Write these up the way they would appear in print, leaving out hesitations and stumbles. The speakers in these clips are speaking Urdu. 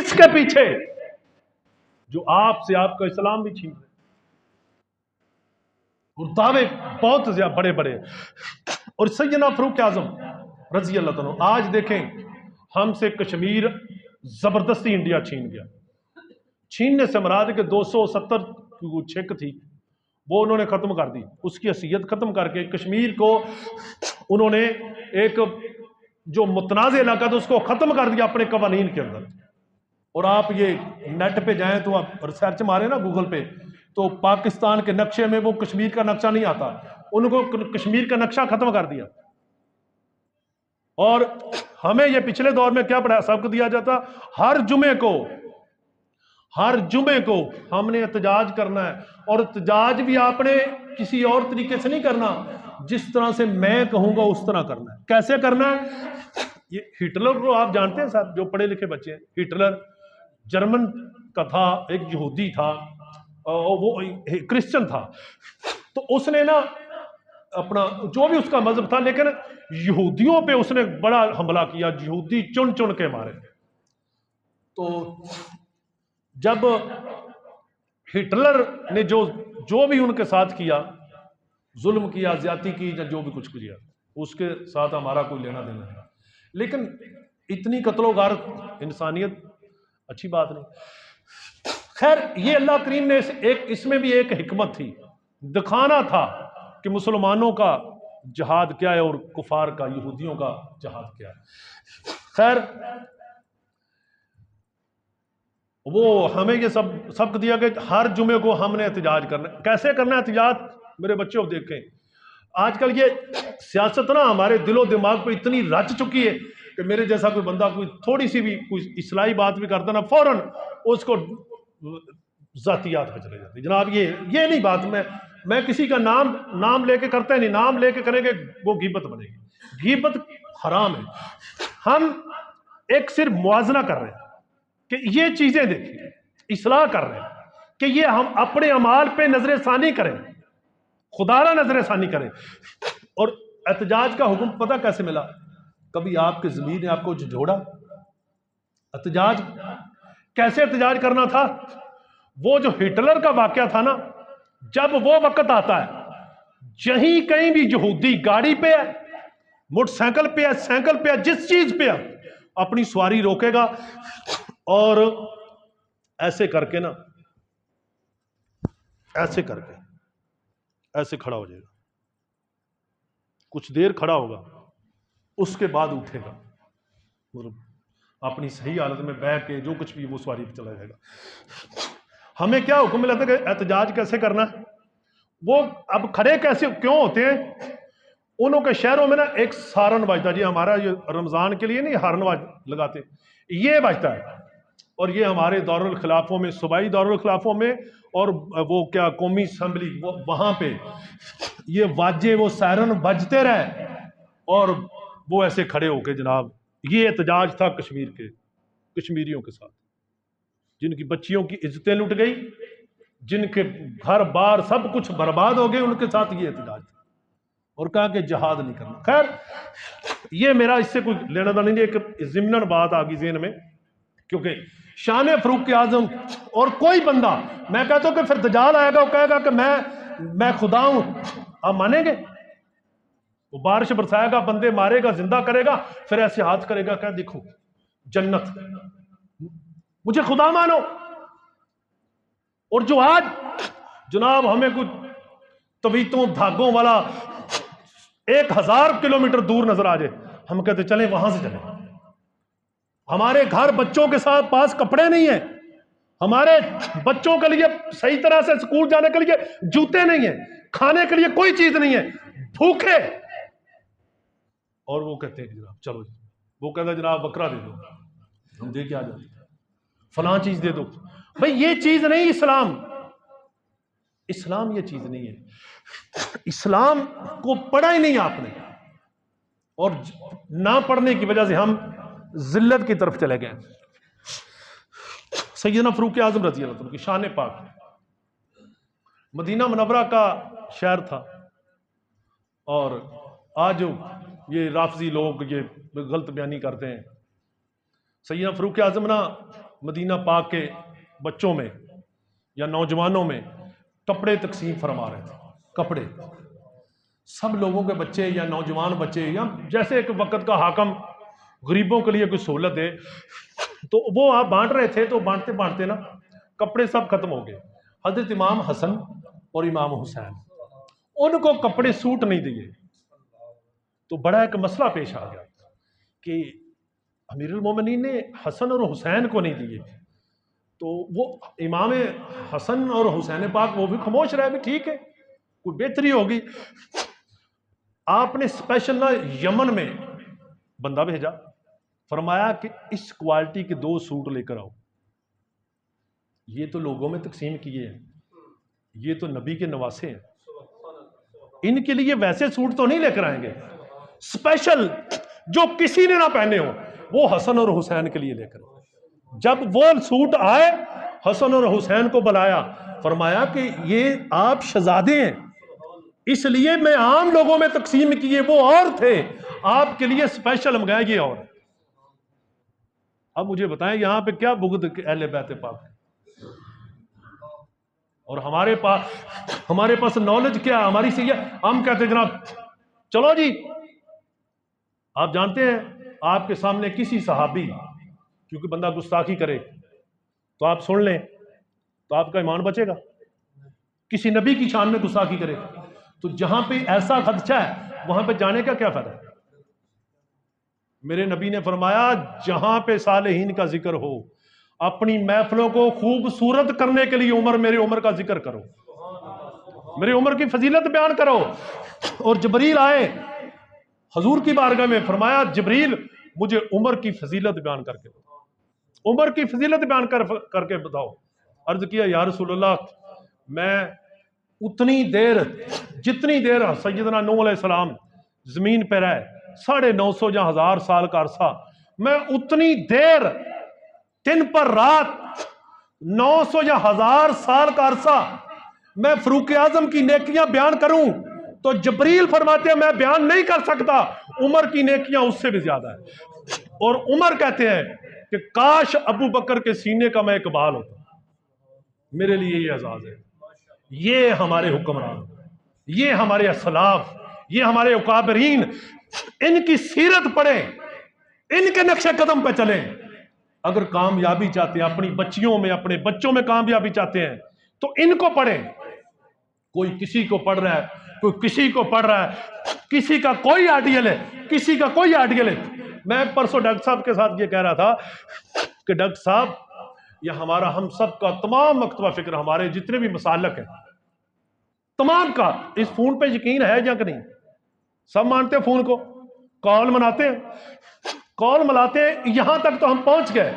کس کے پیچھے؟ جو آپ سے آپ کا اسلام بھی چھین رہے اور دعوے بہت زیادہ بڑے بڑے. اور سیدنا فاروق اعظم رضی اللہ تعالیٰ آج دیکھیں ہم سے کشمیر زبردستی انڈیا چھین گیا. چھیننے سے مراد کہ 270 کی چھک تھی وہ انہوں نے ختم کر دی. اس کی حیثیت ختم کر کے کشمیر کو انہوں نے ایک جو متنازع علاقہ تھا اس کو ختم کر دیا اپنے قوانین کے اندر. اور آپ یہ نیٹ پہ جائیں تو آپ ریسرچ مارے نا گوگل پہ تو پاکستان کے نقشے میں وہ کشمیر کا نقشہ نہیں آتا. ان کو کشمیر کا نقشہ ختم کر دیا. اور ہمیں یہ پچھلے دور میں کیا پڑھا سبق دیا جاتا ہر جمعے کو ہم نے احتجاج کرنا ہے. اور احتجاج بھی آپ نے کسی اور طریقے سے نہیں کرنا, جس طرح سے میں کہوں گا اس طرح کرنا ہے. کیسے کرنا ہے؟ یہ ہٹلر کو آپ جانتے ہیں صاحب, جو پڑھے لکھے بچے ہیں, ہٹلر جرمن کا تھا, ایک یہودی تھا, وہ کرسچن تھا. تو اس نے نا اپنا جو بھی اس کا مذہب تھا, لیکن یہودیوں پہ اس نے بڑا حملہ کیا, یہودی چن چن کے مارے. تو جب ہٹلر نے جو بھی ان کے ساتھ کیا, ظلم کیا, زیادتی کی, یا جو بھی کچھ کیا, اس کے ساتھ ہمارا کوئی لینا دینا نہیں. لیکن اتنی قتل و غارت انسانیت اچھی بات نہیں. خیر, یہ اللہ کریم نے اس میں بھی ایک حکمت تھی, دکھانا تھا کہ مسلمانوں کا جہاد کیا ہے اور کفار کا, یہودیوں کا جہاد کیا ہے. خیر, وہ ہمیں یہ سبق دیا کہ ہر جمعے کو ہم نے احتجاج کرنا. کیسے کرنا ہے احتجاج؟ میرے بچوں دیکھیں, آج کل یہ سیاست نا ہمارے دل و دماغ پہ اتنی رچ چکی ہے کہ میرے جیسا کوئی بندہ کوئی تھوڑی سی بھی کوئی اصلاحی بات بھی کرتا نا, فوراً اس کو ذاتیات پہ چلے جاتے. جناب یہ نہیں بات, میں کسی کا نام لے کے کرتا ہے نہیں, نام لے کے کریں گے وہ غیبت بنے گی. غیبت حرام ہے. ہم ایک صرف موازنہ کر رہے ہیں کہ یہ چیزیں دیکھیں, اصلاح کر رہے ہیں کہ یہ ہم اپنے اعمال پہ نظر ثانی کریں, خدا را نظر ثانی کریں. اور احتجاج کا حکم پتہ کیسے ملا؟ کبھی آپ کے ضمیر نے آپ کو جھوڑا؟ احتجاج کیسے احتجاج کرنا تھا؟ وہ جو ہٹلر کا واقعہ تھا نا, جب وہ وقت آتا ہے جہیں کہیں بھی یہودی گاڑی پہ ہے, موٹر سائیکل پہ ہے, سائیکل پہ ہے, جس چیز پہ ہے, اپنی سواری روکے گا اور ایسے کر کے نا, ایسے کر کے ایسے کھڑا ہو جائے گا, کچھ دیر کھڑا ہوگا, اس کے بعد اٹھے گا, اپنی صحیح حالت میں بیٹھ کے جو کچھ بھی وہ سواری پہ چلا جائے گا. ہمیں کیا حکم ملا تھا کہ احتجاج کیسے کرنا ہے؟ وہ اب کھڑے کیسے کیوں ہوتے ہیں؟ انہوں کے شہروں میں نا ایک سارن بجتا, جی ہمارا یہ رمضان کے لیے نہیں ہارن لگاتے, یہ بجتا ہے. اور یہ ہمارے دارالخلافوں میں, صوبائی دارالخلافوں میں, اور وہ کیا قومی اسمبلی وہاں پہ یہ واجے وہ سائرن بجتے رہے, اور وہ ایسے کھڑے ہو کے جناب, یہ احتجاج تھا کشمیریوں کے ساتھ, جن کی بچیوں کی عزتیں لٹ گئی, جن کے گھر بار سب کچھ برباد ہو گئے, ان کے ساتھ یہ احتجاج تھا. اور کہا کہ جہاد نہیں کرنا. خیر, یہ میرا اس سے کوئی لینا دینا نہیں, ایک ضمناً بات آ گئی ذہن میں, کیونکہ شان فاروق اعظم اور کوئی بندہ, میں کہتا ہوں کہ پھر دجال آئے گا, وہ کہے گا کہ میں خدا ہوں, آپ مانیں گے؟ وہ بارش برسائے گا, بندے مارے گا, زندہ کرے گا, پھر ایسے ہاتھ کرے گا کہ دیکھو جنت, مجھے خدا مانو. اور جو آج جناب ہمیں کچھ طویتوں دھاگوں والا 1000 کلومیٹر دور نظر آ جائے, ہم کہتے چلیں وہاں سے چلیں. ہمارے گھر بچوں کے ساتھ پاس کپڑے نہیں ہیں, ہمارے بچوں کے لیے صحیح طرح سے اسکول جانے کے لیے جوتے نہیں ہیں, کھانے کے لیے کوئی چیز نہیں ہے, بھوکے. اور وہ کہتے ہیں جناب چلو جی, وہ کہتا ہے جناب بکرا دے دو, ہم دے کے آ جاتے ہیں, فلاں چیز دے دو. بھئی یہ چیز نہیں اسلام یہ چیز نہیں ہے. اسلام کو پڑھا ہی نہیں آپ نے, اور نہ پڑھنے کی وجہ سے ہم ذلت کی طرف چلے گئے. سیدنا فاروق اعظم رضی اللہ عنہ کی شان پاک, مدینہ منورہ کا شہر تھا, اور آج یہ رافضی لوگ یہ غلط بیانی کرتے ہیں. سیدنا فاروق اعظم نا مدینہ پاک کے بچوں میں یا نوجوانوں میں کپڑے تقسیم فرما رہے تھے. کپڑے سب لوگوں کے بچے یا نوجوان بچے، یا جیسے ایک وقت کا حاکم غریبوں کے لیے کوئی سہولت ہے تو وہ آپ بانٹ رہے تھے، تو بانٹتے بانٹتے نا کپڑے سب ختم ہو گئے. حضرت امام حسن اور امام حسین، ان کو کپڑے سوٹ نہیں دیے، تو بڑا ایک مسئلہ پیش آ گیا کہ امیر المومنین نے حسن اور حسین کو نہیں دیے، تو وہ امام حسن اور حسین پاک وہ بھی خاموش رہے، بھی ٹھیک ہے کوئی بہتری ہوگی. آپ نے اسپیشل نا یمن میں بندہ بھیجا، فرمایا کہ اس کوالٹی کے 2 سوٹ لے کر آؤ. یہ تو لوگوں میں تقسیم کیے ہیں، یہ تو نبی کے نواسے ہیں، ان کے لیے ویسے سوٹ تو نہیں لے کر آئیں گے، اسپیشل جو کسی نے نہ پہنے ہو وہ حسن اور حسین کے لیے لے کر. جب وہ سوٹ آئے حسن اور حسین کو بلایا، فرمایا کہ یہ آپ شہزادے ہیں اس لیے میں عام لوگوں میں تقسیم کیے، وہ اور تھے، آپ کے لیے اسپیشل منگائے یہ اور. اب مجھے بتائیں یہاں پہ کیا بغض اہل بیت پاک، اور ہمارے پاس نالج کیا ہماری سیاح. ہم کہتے جناب چلو جی، آپ جانتے ہیں آپ کے سامنے کسی صحابی، کیونکہ بندہ گستاخی کرے تو آپ سن لیں تو آپ کا ایمان بچے گا، کسی نبی کی شان میں گستاخی کرے تو جہاں پہ ایسا خدشہ ہے وہاں پہ جانے کا کیا فائدہ. میرے نبی نے فرمایا جہاں پہ صالحین کا ذکر ہو اپنی محفلوں کو خوبصورت کرنے کے لیے میرے عمر کا ذکر کرو، میرے عمر کی فضیلت بیان کرو. اور جبریل آئے حضور کی بارگاہ میں، فرمایا جبریل مجھے عمر کی فضیلت بیان کر کے بتاؤ، عمر کی فضیلت بیان کر کے بتاؤ. عرض کیا یا رسول اللہ میں اتنی دیر جتنی دیر سیدنا نوح علیہ السلام زمین پہ رہے 950 یا 1000 سال کا عرصہ، میں اتنی دیر دن پر رات 900 یا 1000 سال کا عرصہ میں فاروق اعظم کی نیکیاں بیان کروں تو جبریل فرماتے ہیں میں بیان نہیں کر سکتا، عمر کی نیکیاں اس سے بھی زیادہ ہیں. اور عمر کہتے ہیں کہ کاش ابو بکر کے سینے کا میں اقبال ہوتا. میرے لیے یہ اعزاز ہے. یہ ہمارے حکمران، یہ ہمارے اسلاف، یہ ہمارے اکابرین، ان کی سیرت پڑھیں، ان کے نقش قدم پہ چلیں. اگر کامیابی چاہتے ہیں اپنی بچیوں میں اپنے بچوں میں کامیابی چاہتے ہیں تو ان کو پڑھیں. کوئی کسی کو پڑھ رہا ہے، کوئی کسی کو پڑھ رہا ہے، کسی کا کوئی آئیڈیل ہے، کسی کا کوئی آئیڈیل ہے. میں پرسوں ڈاکٹر صاحب کے ساتھ یہ کہہ رہا تھا کہ ڈاکٹر صاحب یہ ہمارا ہم سب کا تمام مکتبہ فکر، ہمارے جتنے بھی مسالک ہیں تمام کا اس فون پہ یقین ہے یا کہ نہیں؟ سب مانتے ہیں فون کو، کال مناتے ہیں، کال ملاتے ہیں. یہاں تک تو ہم پہنچ گئے،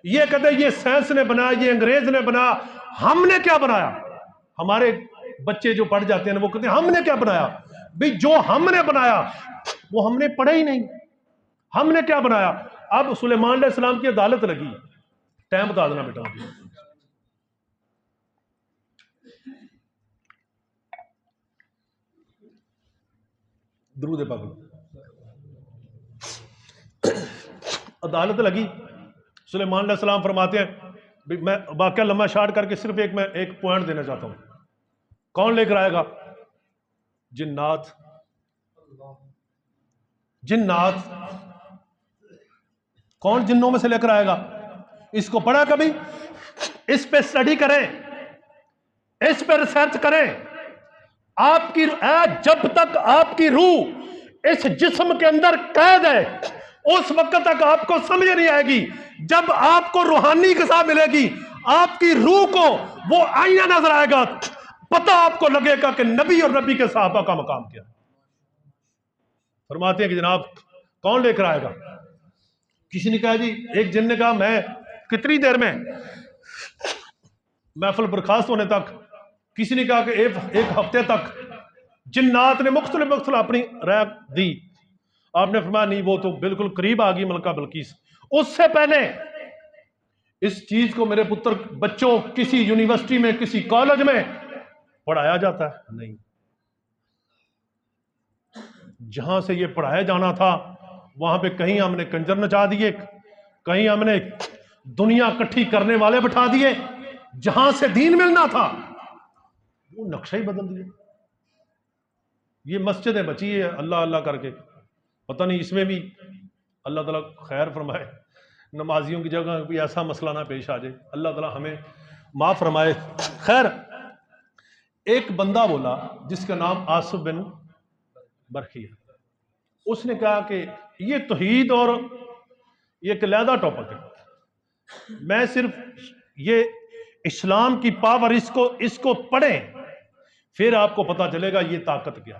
یہ کہتے ہیں یہ سائنس نے بنایا، یہ انگریز نے بنایا. ہم نے کیا بنایا؟ ہمارے بچے جو پڑھ جاتے ہیں وہ کہتے ہیں ہم نے کیا بنایا؟ بھئی جو ہم نے بنایا وہ ہم نے پڑھا ہی نہیں. ہم نے کیا بنایا؟ اب سلیمان علیہ السلام کی عدالت لگی. ٹائم بتا دینا بیٹا. درود پاک. عدالت لگی. سلیمان علیہ السلام فرماتے ہیں، میں واقعہ لمحہ شارٹ کر کے صرف میں ایک پوائنٹ دینا چاہتا ہوں. کون لے کر آئے گا؟ جنات. جنات کون جنوں میں سے لے کر آئے گا؟ اس کو پڑھا کبھی؟ اس پہ اسٹڈی کریں، اس پہ ریسرچ کریں. آپ کی جب تک آپ کی روح اس جسم کے اندر قید ہے اس وقت تک آپ کو سمجھ نہیں آئے گی. جب آپ کو روحانی غذا ملے گی آپ کی روح کو وہ آئینہ نظر آئے گا، پتہ آپ کو لگے گا کہ نبی اور نبی کے صحابہ کا مقام کیا. فرماتے ہیں کہ جناب کون لے کر آئے گا؟ کسی نے کہا جی، ایک جن نے کہا میں کتنی دیر میں محفل برخاست ہونے تک، کسی نے کہا کہ ایک ہفتے تک. جنات نے مختلف اپنی رائے دی. آپ نے فرمایا نہیں، وہ تو بالکل قریب آ گئی ملکہ بلقیس. اس سے پہلے اس چیز کو میرے پتر بچوں کسی یونیورسٹی میں کسی کالج میں پڑھایا جاتا ہے؟ نہیں. جہاں سے یہ پڑھایا جانا تھا وہاں پہ کہیں ہم نے کنجر نچا دیے، کہیں ہم نے دنیا کٹھی کرنے والے بٹھا دیے، جہاں سے دین ملنا تھا وہ نقشہ ہی بدل دیا۔ یہ مسجدیں بچی ہے اللہ اللہ کر کے، پتہ نہیں اس میں بھی اللہ تعالیٰ خیر فرمائے، نمازیوں کی جگہ کوئی ایسا مسئلہ نہ پیش آ جائے، اللہ تعالیٰ ہمیں معاف فرمائے۔ خیر، ایک بندہ بولا جس کا نام آصف بن برقی ہے، اس نے کہا کہ یہ توحید اور یہ ایک علیحدہ ٹاپک ہے، میں صرف یہ اسلام کی پاور اس کو پڑھیں پھر آپ کو پتا چلے گا یہ طاقت کیا۔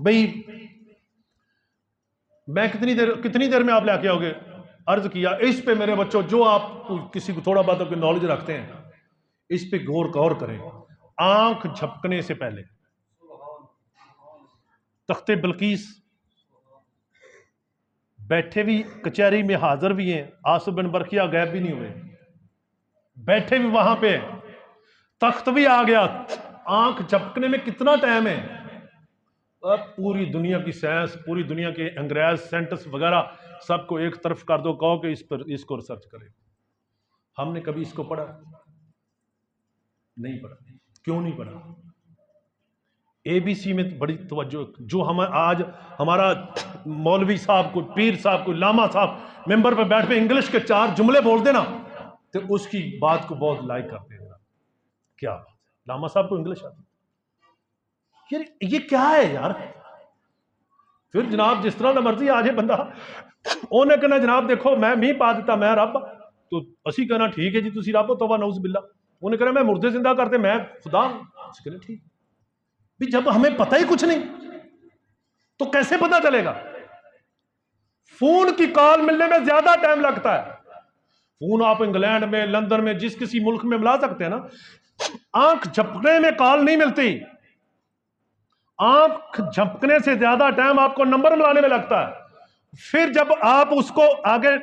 بھئی میں کتنی دیر میں آپ لے کے آؤ گے؟ عرض کیا اس پہ میرے بچوں جو آپ کسی کو تھوڑا بہت نالج رکھتے ہیں اس پہ غور کریں۔ آنکھ جھپکنے سے پہلے تخت بلقیس بیٹھے بھی کچہری میں حاضر بھی ہیں، آصف بن برقیہ غائب بھی نہیں ہوئے، بیٹھے بھی وہاں پہ، تخت بھی آ گیا، آنکھ جھپکنے میں کتنا ٹائم ہے؟ اب پوری دنیا کی سائنس، پوری دنیا کے انگریز سائنٹسٹ وغیرہ سب کو ایک طرف کر دو، کہو کہ اس کو ریسرچ کرے۔ ہم نے کبھی اس کو پڑھا نہیں؟ پڑھا۔ کیوں نہیں پڑھا؟ اے بی سی میں بڑی توجہ، جو ہم آج ہمارا مولوی صاحب کو، پیر صاحب کو، لاما صاحب ممبر پہ بیٹھ پہ انگلش کے 4 جملے بول دینا تو اس کی بات کو بہت لائک کرتے ہیں۔ کیا بات ہے، لاما صاحب کو انگلش آتی؟ یہ کیا ہے یار؟ پھر جناب جس طرح نہ مرضی آ جائے بندہ، انہیں کہنا جناب دیکھو میں نہیں پا دیتا، میں رب، تو اسی کہنا ٹھیک ہے جی تسی رب ہو، توبہ نعوذ باللہ۔ انہیں کہنا میں مردے زندہ کرتے، میں خدا ہوں، کہنا ٹھیک۔ بھی جب ہمیں پتہ ہی کچھ نہیں تو کیسے پتہ چلے گا؟ فون کی کال ملنے میں زیادہ ٹائم لگتا ہے۔ فون آپ انگلینڈ میں، لندن میں، جس کسی ملک میں ملا سکتے ہیں نا، آنکھ جھپکنے میں کال نہیں ملتی۔ آنکھ جھپکنے سے زیادہ ٹائم آپ کو نمبر ملانے میں لگتا ہے۔ پھر جب آپ اس کو آگے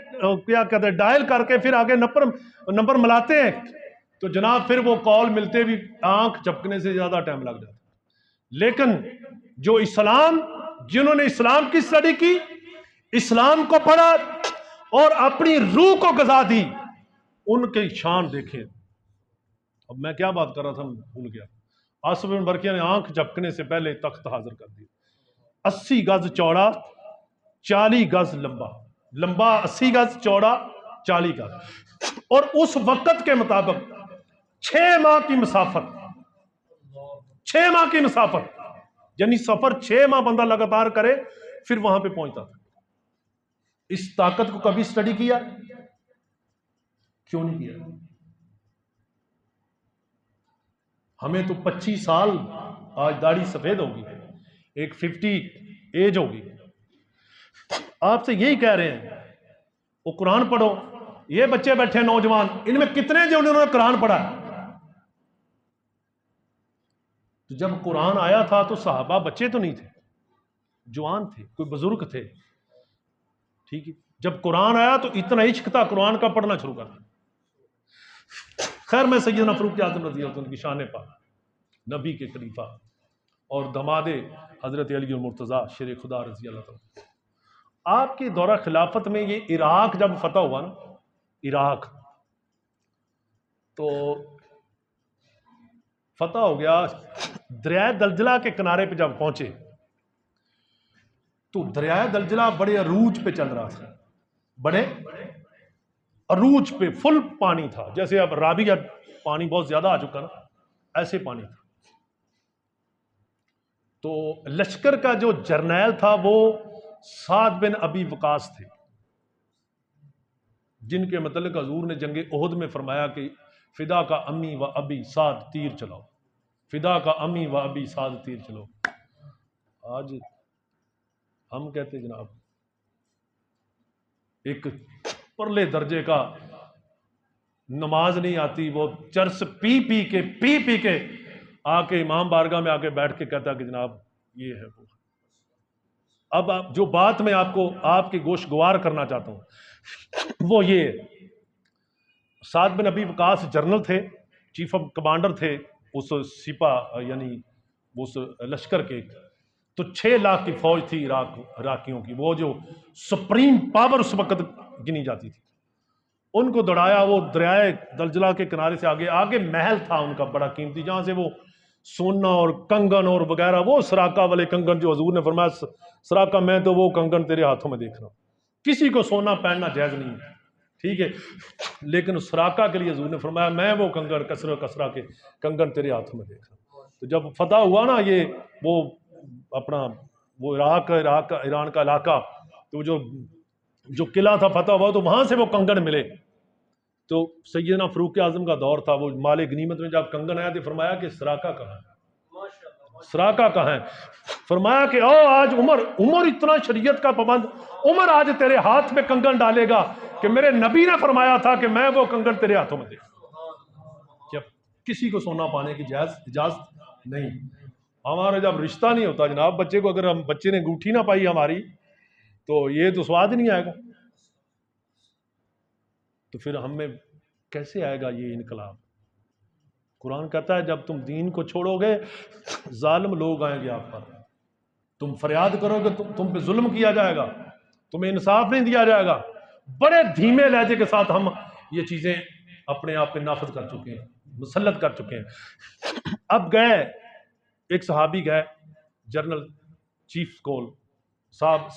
کیا کہتے ہیں ڈائل کر کے پھر آگے نمبر ملاتے ہیں تو جناب پھر وہ کال ملتے بھی آنکھ جھپکنے سے زیادہ ٹائم لگ جاتا ہے۔ لیکن جو جنہوں نے اسلام کی اسٹڈی کی، اسلام کو پڑھا اور اپنی روح کو غذا دی، ان کی شان دیکھیں۔ اب میں کیا بات کر رہا تھا بھول گیا۔ آصف بن برقیہ نے آنکھ جھپکنے سے پہلے تخت حاضر کر دیا۔ 80 گز چوڑا، 40 گز لمبا 80 گز چوڑا، 40 گز، اور اس وقت کے مطابق 6 ماہ کی مسافت، 6 ماہ کی مسافت، یعنی سفر 6 ماہ بندہ لگاتار کرے پھر وہاں پہ پہنچتا تھا۔ اس طاقت کو کبھی سٹڈی کیا؟ کیوں نہیں کیا؟ ہمیں تو 25 سال، آج داڑھی سفید ہوگی، ایک 50 ایج ہوگی، آپ سے یہی کہہ رہے ہیں وہ قرآن پڑھو۔ یہ بچے بیٹھے نوجوان، ان میں کتنے جو انہوں نے قرآن پڑھا ہے؟ تو جب قرآن آیا تھا تو صحابہ بچے تو نہیں تھے، جوان تھے، کوئی بزرگ تھے، ٹھیک ہے۔ جب قرآن آیا تو اتنا عشق تھا قرآن کا، پڑھنا شروع کر دیا۔ خیر، میں سیدنا فاروق اعظم رضی اللہ عنہ کی شان پاک، نبی کے خلیفہ اور دماد حضرت علی المرتضیٰ شیر خدا رضی اللہ عنہ، آپ کے دورہ خلافت میں یہ عراق جب فتح ہوا نا، عراق تو فتح ہو گیا، دریائے دلجلہ کے کنارے پہ جب پہنچے تو دریائے دلجلہ بڑے عروج پہ چل رہا تھا، بڑے عروج پہ فل پانی تھا، جیسے اب رابی اب پانی بہت زیادہ آ چکا نا، ایسے پانی تھا۔ تو لشکر کا جو جرنیل تھا وہ سعد بن ابی وقاص تھے، جن کے متعلق حضور نے جنگ احد میں فرمایا کہ فدا کا امی و ابی سعد تیر چلاؤ، فدا کا امی و ابی سعد تیر چلاؤ۔ آج ہم کہتے جناب ایک پرلے درجے کا نماز نہیں آتی، وہ چرس پی کے آ کے امام بارگاہ میں آ کے بیٹھ کے کہتا کہ جناب یہ ہے وہ۔ اب جو بات میں آپ کی گوش گوار کرنا چاہتا ہوں وہ یہ ہے، سعد بن ابی وقاص جنرل تھے، چیف آف کمانڈر تھے اس سپاہ یعنی اس لشکر کے، تو 6 لاکھ کی فوج تھی عراقیوں کی، وہ جو سپریم پاور اس وقت گنی جاتی تھی۔ ان کو دوڑایا، وہ دریائے دلجلا کے کنارے سے آگے محل تھا ان کا بڑا قیمتی، جہاں سے وہ سونا اور کنگن اور وغیرہ، وہ سراقہ والے کنگن جو حضور نے فرمایا سراقہ میں تو وہ کنگن تیرے ہاتھوں میں دیکھ رہا ہوں، کسی کو سونا پہننا جائز نہیں ہے، ٹھیک ہے، لیکن سراقہ کے لیے حضور نے فرمایا میں وہ کنگن کسرا کے کنگن تیرے ہاتھوں میں دیکھ رہا ہوں۔ تو جب فتح ہوا نا یہ وہ اپنا وہ ایران کا علاقہ، تو جو قلعہ تھا فتح ہوا، تو وہاں سے وہ کنگن ملے، تو سیدنا فاروق اعظم کا دور تھا، وہ مال غنیمت میں جب کنگن آیا تو فرمایا کہ سراقہ کہاں ہے، سراقہ کہاں ہے؟ فرمایا کہ او آج عمر اتنا شریعت کا پابند، عمر آج تیرے ہاتھ میں کنگن ڈالے گا کہ میرے نبی نے فرمایا تھا کہ میں وہ کنگن تیرے ہاتھوں میں دے گا۔ کسی کو سونا پانے کی اجازت نہیں۔ ہمارا جب رشتہ نہیں ہوتا جناب، بچے کو اگر بچے نے انگوٹھی نہ پائی ہماری تو یہ تو سواد نہیں آئے گا، تو پھر ہم میں کیسے آئے گا یہ انقلاب؟ قرآن کہتا ہے جب تم دین کو چھوڑو گے ظالم لوگ آئیں گے آپ پر، تم فریاد کرو گے تم پہ ظلم کیا جائے گا، تمہیں انصاف نہیں دیا جائے گا۔ بڑے دھیمے لہجے کے ساتھ ہم یہ چیزیں اپنے آپ پہ نافذ کر چکے ہیں، مسلط کر چکے ہیں۔ اب گئے ایک صحابی گئے جنرل چیف کول صاحب